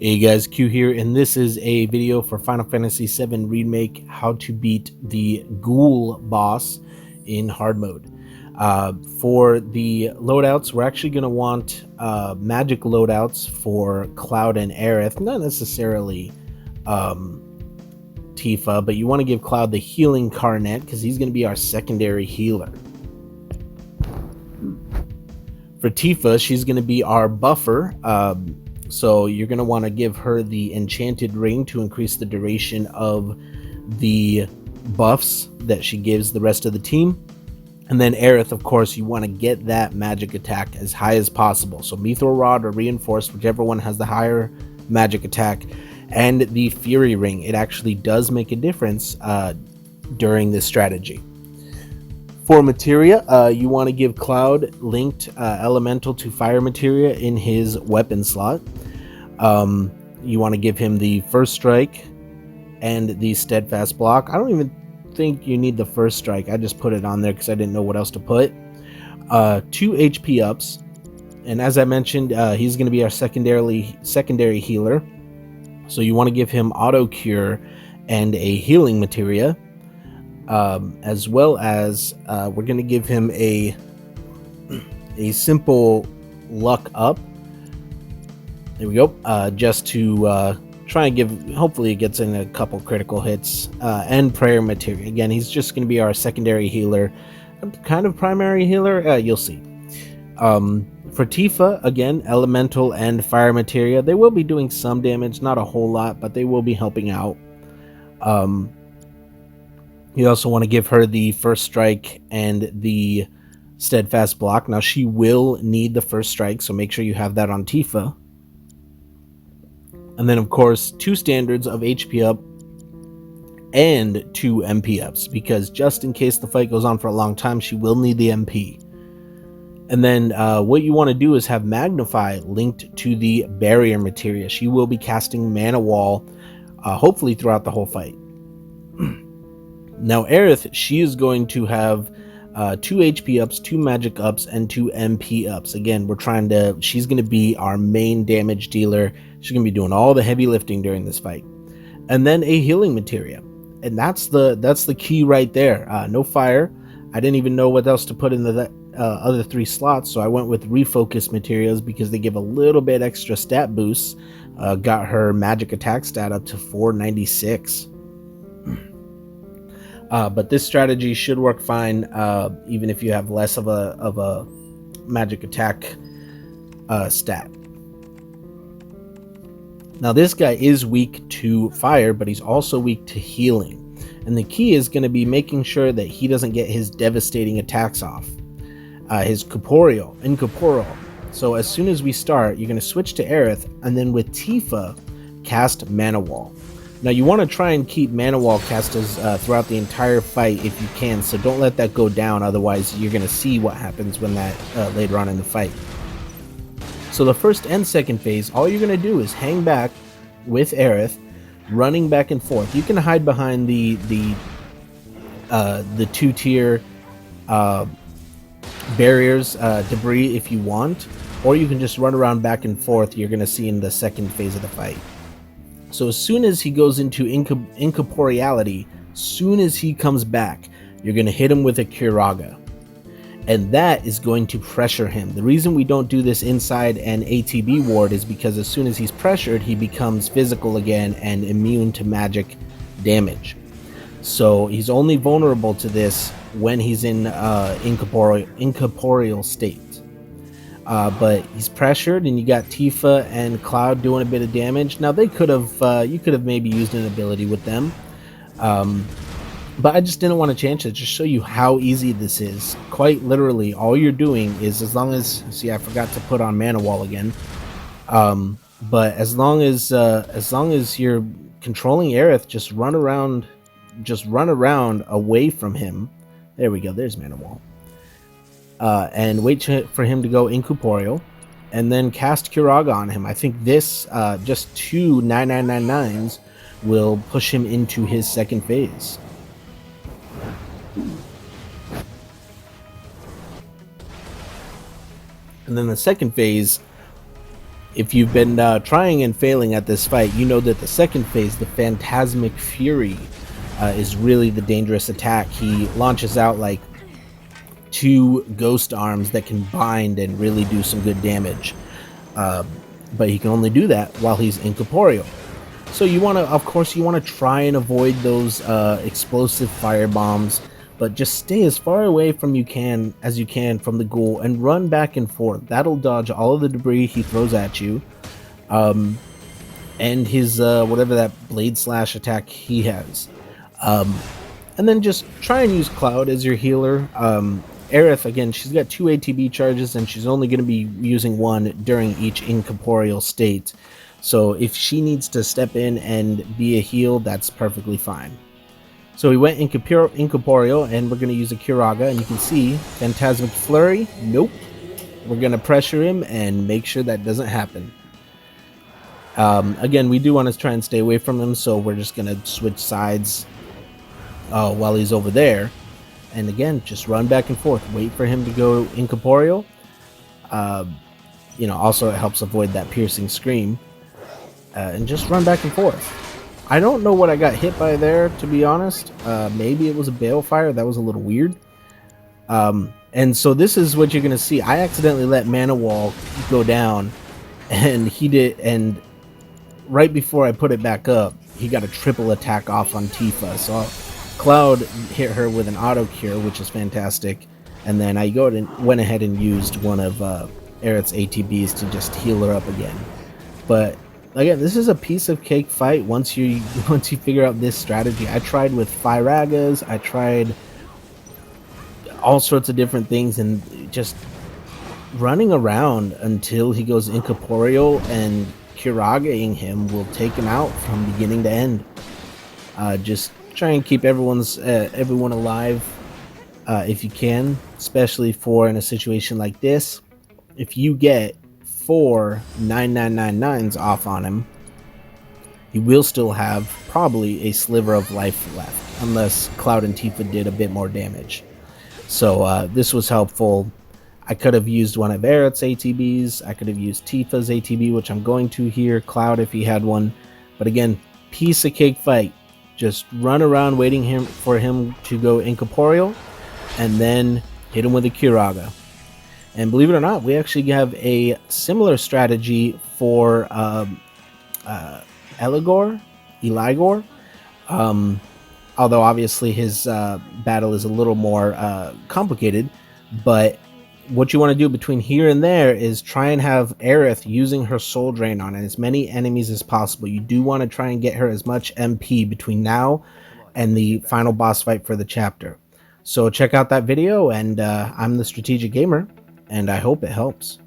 Hey guys, Q here, and this is a video for Final Fantasy VII Remake, how to beat the Ghoul boss in hard mode. For the loadouts, we're actually going to want magic loadouts for Cloud and Aerith, not necessarily Tifa, but you want to give Cloud the healing Carnet because he's going to be our secondary healer. For Tifa, she's going to be our buffer. So you're going to want to give her the enchanted ring to increase the duration of the buffs that she gives the rest of the team. And then Aerith, of course, you want to get that magic attack as high as possible. So Mithril Rod or Reinforced, whichever one has the higher magic attack. And the Fury Ring, it actually does make a difference during this strategy. For Materia, you want to give Cloud linked elemental to fire materia in his weapon slot. You want to give him the first strike and the steadfast block. I don't even think you need the first strike. I just put it on there because I didn't know what else to put. 2 HP ups, and as I mentioned, he's going to be our secondary healer. So you want to give him auto cure and a healing materia. As well as we're going to give him a simple luck up. There we go. Just to try and give, hopefully it gets in a couple critical hits, and prayer materia. Again, he's just going to be our secondary healer, kind of primary healer. You'll see. For Tifa, again, elemental and fire materia. They will be doing some damage, not a whole lot, but they will be helping out. You also want to give her the first strike and the steadfast block. Now, she will need the first strike, so make sure you have that on Tifa. And then, of course, 2 standards of HP up and 2 MP ups, because just in case the fight goes on for a long time, she will need the MP. And then what you want to do is have Magnify linked to the barrier materia. She will be casting Mana Wall, hopefully throughout the whole fight. Now, Aerith, she is going to have 2 HP ups, 2 magic ups, and 2 MP ups. Again, she's going to be our main damage dealer. She's going to be doing all the heavy lifting during this fight. And then a healing materia. And that's the key right there. No fire. I didn't even know what else to put in the other 3 slots, so I went with refocus materials because they give a little bit extra stat boosts. Got her magic attack stat up to 496. But this strategy should work fine, even if you have less of a magic attack stat. Now, this guy is weak to fire, but he's also weak to healing. And the key is going to be making sure that he doesn't get his devastating attacks off. His incorporeal. So as soon as we start, you're going to switch to Aerith, and then with Tifa, cast Mana Wall. Now, you want to try and keep Mana Wall casters throughout the entire fight if you can, so don't let that go down, otherwise you're going to see what happens when that later on in the fight. So the first and second phase, all you're going to do is hang back with Aerith, running back and forth. You can hide behind the 2-tier barriers, debris if you want, or you can just run around back and forth. You're going to see in the second phase of the fight. So as soon as he goes into incorporeality, soon as he comes back, you're going to hit him with a Curaga. And that is going to pressure him. The reason we don't do this inside an ATB ward is because as soon as he's pressured, he becomes physical again and immune to magic damage. So he's only vulnerable to this when he's in incorporeal state. But he's pressured, and you got Tifa and Cloud doing a bit of damage. Now, they could have, you could have maybe used an ability with them, but I just didn't want to change it. Just show you how easy this is. Quite literally, all you're doing is, as long as, see, I forgot to put on Mana Wall again. But as long as you're controlling Aerith, just run around away from him. There we go. There's Mana Wall. And wait for him to go incorporeal, and then cast Curaga on him. I think this, just 2 9999s will push him into his second phase. And then the second phase, If you've been trying and failing at this fight, you know that the second phase, the Phantasmic Fury, is really the dangerous attack. He launches out like 2 ghost arms that can bind and really do some good damage. But he can only do that while he's incorporeal. So you want to, of course, you want to try and avoid those explosive fire bombs, but just stay as far away from you can from the ghoul and run back and forth. That'll dodge all of the debris he throws at you, and his whatever that blade slash attack he has. And then just try and use Cloud as your healer. Aerith, again, she's got 2 ATB charges, and she's only going to be using 1 during each incorporeal state. So if she needs to step in and be a heal, that's perfectly fine. So we went incorporeal, and we're going to use a Curaga, and you can see Phantasmic Flurry. Nope. We're going to pressure him and make sure that doesn't happen. Again, we do want to try and stay away from him, so we're just going to switch sides while he's over there. And again, just run back and forth. Wait for him to go incorporeal. Also it helps avoid that piercing scream. And just run back and forth. I don't know what I got hit by there, to be honest. Maybe it was a balefire. That was a little weird. And so this is what you're going to see. I accidentally let Mana Wall go down, and he did. And right before I put it back up, he got a triple attack off on Tifa. So Cloud hit her with an auto cure, which is fantastic. And then I went ahead and used one of Aerith's ATBs to just heal her up again. But again, this is a piece of cake fight once you figure out this strategy. I tried with Firagas, I tried all sorts of different things, and just running around until he goes incorporeal and Kuragaing him will take him out from beginning to end. Just try and keep everyone alive if you can, especially for in a situation like this. If you get 4 9999s off on him, he will still have probably a sliver of life left, unless Cloud and Tifa did a bit more damage. So this was helpful. I could have used one of Aerith's ATBs. I could have used Tifa's ATB, which I'm going to here. Cloud if he had one. But again, piece of cake fight. Just run around waiting for him to go incorporeal, and then hit him with a Curaga. And believe it or not, we actually have a similar strategy for Eligor. Although obviously his battle is a little more complicated. But what you want to do between here and there is try and have Aerith using her soul drain on as many enemies as possible. You do want to try and get her as much MP between now and the final boss fight for the chapter. So check out that video, and I'm the Strategic Gamer, and I hope it helps.